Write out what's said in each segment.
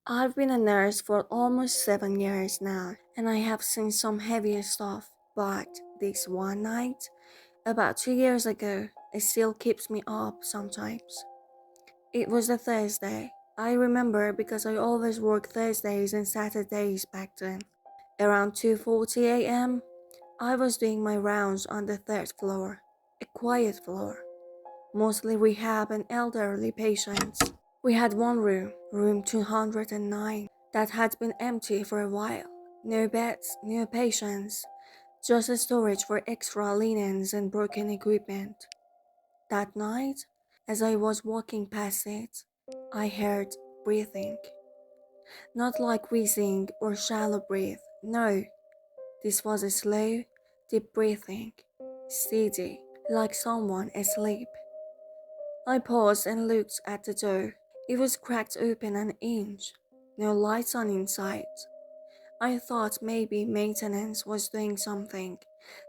I've been a nurse for almost 7 years now, and I have seen some heavier stuff. But this one night, about 2 years ago, it still keeps me up sometimes. It was a Thursday. I remember because I always work Thursdays and Saturdays back then. Around 2:40 a.m., I was doing my rounds on the third floor, a quiet floor, mostly rehab and elderly patients. We had one room, room 209, that had been empty for a while. No beds, no patients, just a storage for extra linens and broken equipment. That night, as I was walking past it, I heard breathing. Not like wheezing or shallow breath, no. This was a slow, deep breathing, steady, like someone asleep. I paused and looked at the door. It was cracked open an inch, no lights on inside. I thought maybe maintenance was doing something.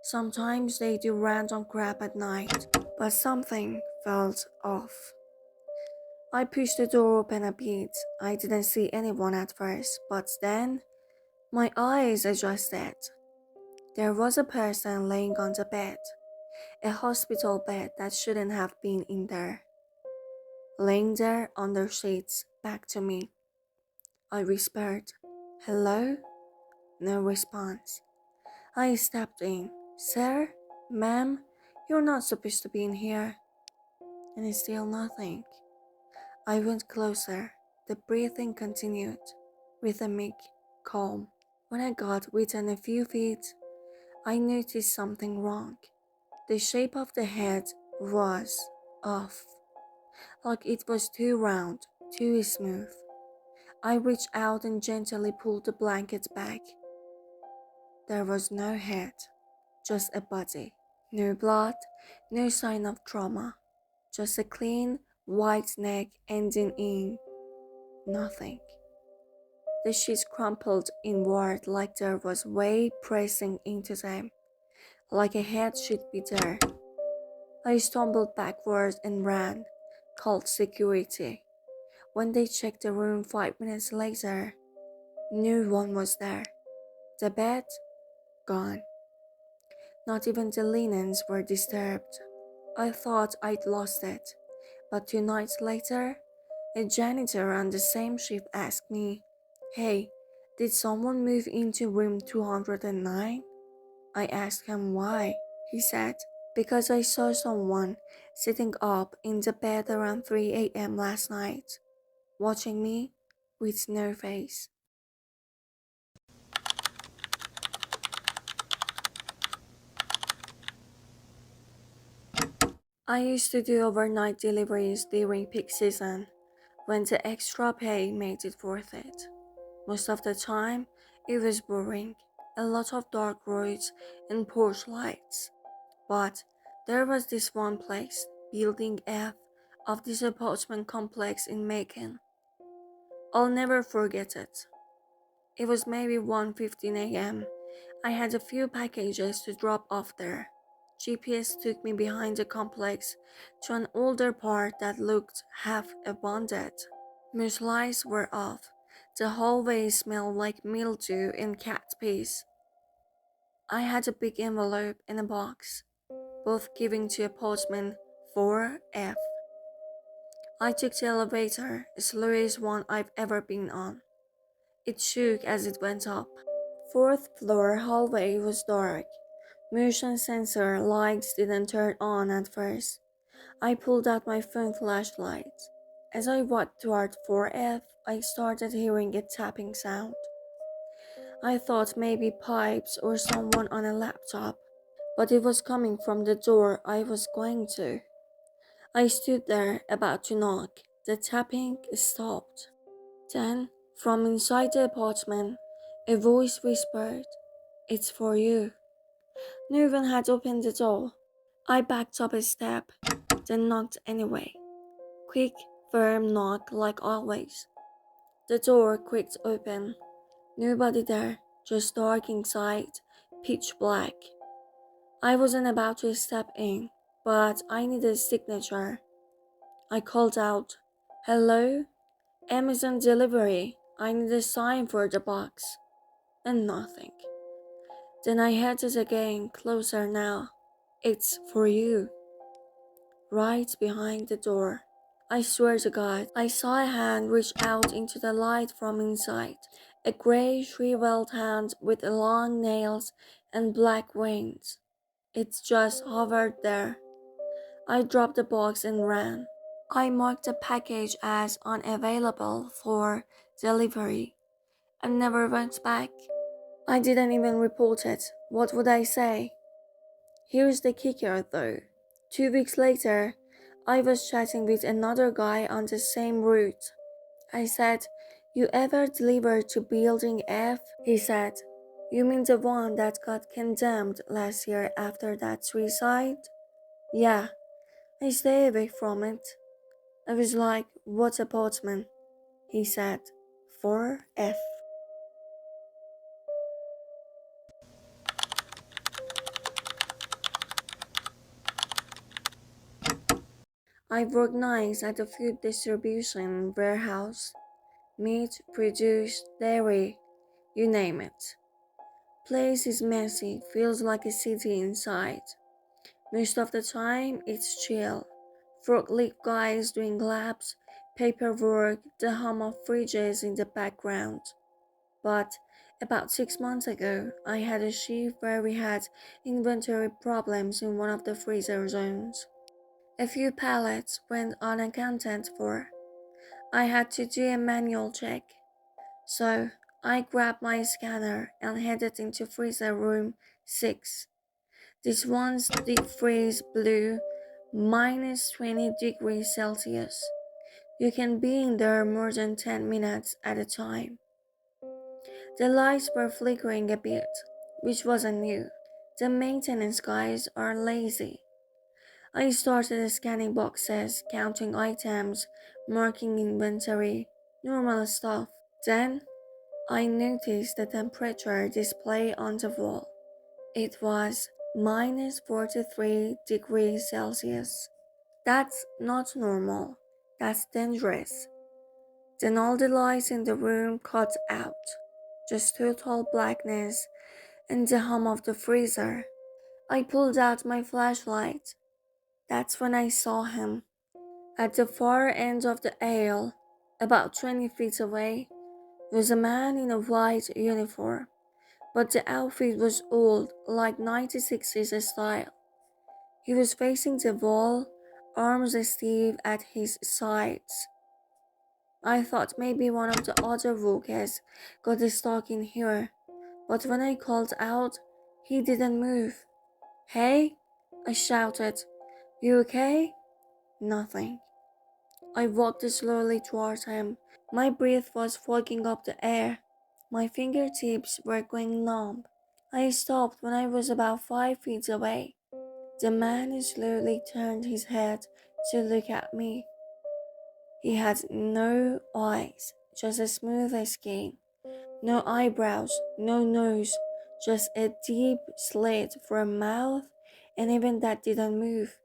Sometimes they do random crap at night, but something felt off. I pushed the door open a bit. I didn't see anyone at first, but then my eyes adjusted. There was a person laying on the bed, a hospital bed that shouldn't have been in there, laying there under sheets back to me. I whispered, "Hello?" No response. I stepped in. "Sir? Ma'am? You're not supposed to be in here." And still nothing. I went closer. The breathing continued, rhythmic, calm. When I got within a few feet, I noticed something wrong. The shape of the head was off, like it was too round, too smooth. I reached out and gently pulled the blanket back. There was no head, just a body. No blood, no sign of trauma. Just a clean, white neck ending in nothing. The sheets crumpled inward like there was weight pressing into them, like a head should be there. I stumbled backwards and ran, called security. When they checked the room 5 minutes later, no one was there. The bed, gone. Not even the linens were disturbed. I thought I'd lost it, but 2 nights later, a janitor on the same shift asked me, "Hey, did someone move into room 209?" I asked him why. He said, "Because I saw someone sitting up in the bed around 3 a.m. last night, watching me with no face." I used to do overnight deliveries during peak season when the extra pay made it worth it. Most of the time, it was boring, a lot of dark roads and porch lights. But there was this one place, Building F, of this apartment complex in Macon. I'll never forget it. It was maybe 1:15 a.m. I had a few packages to drop off there. GPS took me behind the complex to an older part that looked half abandoned. Most lights were off. The hallway smelled like mildew and cat piss. I had a big envelope and a box, both given to apartment 4F. I took the elevator, the slowest one I've ever been on. It shook as it went up. Fourth floor hallway was dark. Motion sensor lights didn't turn on at first. I pulled out my phone flashlight. As I walked toward 4F, I started hearing a tapping sound. I thought maybe pipes or someone on a laptop, but it was coming from the door I was going to. I stood there about to knock. The tapping stopped. Then, from inside the apartment, a voice whispered, "It's for you." No one had opened the door. I backed up a step, then knocked anyway. Quick, firm knock like always. The door creaked open. Nobody there, just dark inside, pitch black. I wasn't about to step in, but I needed a signature. I called out, "Hello? Amazon delivery. I need a sign for the box, and nothing. Then I headed again, closer now. It's for you, right behind the door. I swear to God, I saw a hand reach out into the light from inside. A grey, shriveled hand with long nails and black wings. It just hovered there. I dropped the box and ran. I marked the package as unavailable for delivery and never went back. I didn't even report it. What would I say? Here's the kicker though. 2 weeks later, I was chatting with another guy on the same route. I said, "You ever delivered to Building F?" He said, "You mean the one that got condemned last year after that suicide?" "Yeah, I stay away from it." I was like, "What apartment?" He said, "4F." I worked nights at a food distribution warehouse. Meat, produce, dairy, you name it. Place is messy, feels like a city inside. Most of the time, it's chill. Forklift guys doing laps, paperwork, the hum of fridges in the background. But about 6 months ago, I had a shift where we had inventory problems in one of the freezer zones. A few pallets went unaccounted for. I had to do a manual check. So I grabbed my scanner and headed into freezer room 6. This one's deep freeze blue, minus 20 degrees Celsius. You can be in there more than 10 minutes at a time. The lights were flickering a bit, which wasn't new. The maintenance guys are lazy. I started scanning boxes, counting items, marking inventory, normal stuff. Then I noticed the temperature display on the wall. It was minus 43 degrees Celsius. That's not normal. That's dangerous. Then all the lights in the room cut out. Just total blackness and the hum of the freezer. I pulled out my flashlight. That's when I saw him. At the far end of the aisle, about 20 feet away, was a man in a white uniform. But the outfit was old, like 1960s style. He was facing the wall, arms stiff at his sides. I thought maybe one of the other workers got stuck in here, but when I called out, he didn't move. "Hey," I shouted, "you okay?" Nothing. I walked slowly towards him. My breath was fogging up the air. My fingertips were going numb. I stopped when I was about 5 feet away. The man slowly turned his head to look at me. He had no eyes, just a smooth skin. No eyebrows, no nose, just a deep slit for a mouth, and even that didn't move.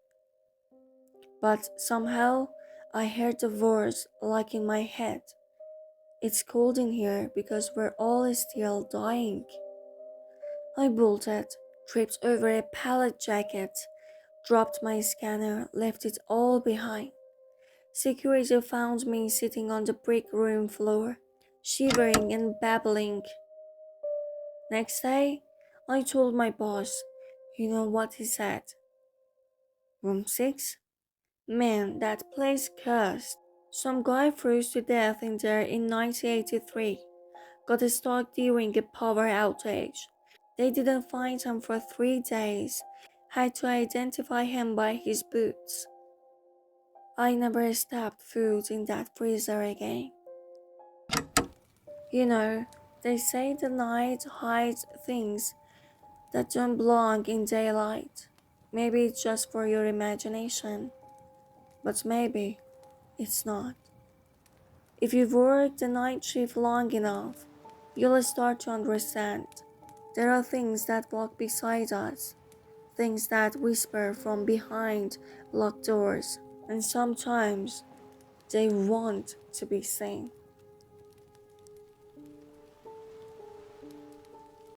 But somehow, I heard the words like in my head. "It's cold in here because we're all still dying." I bolted, tripped over a pallet jacket, dropped my scanner, left it all behind. Security found me sitting on the brick room floor, shivering and babbling. Next day, I told my boss. You know what he said? "Room 6? Man, that place cursed. Some guy froze to death in there in 1983. Got stuck during a power outage. They didn't find him for 3 days. Had to identify him by his boots." I never stepped foot in that freezer again. You know, they say the night hides things that don't belong in daylight. Maybe it's just for your imagination, but maybe it's not. If you work the night shift long enough, you'll start to understand. There are things that walk beside us, things that whisper from behind locked doors, and sometimes they want to be seen.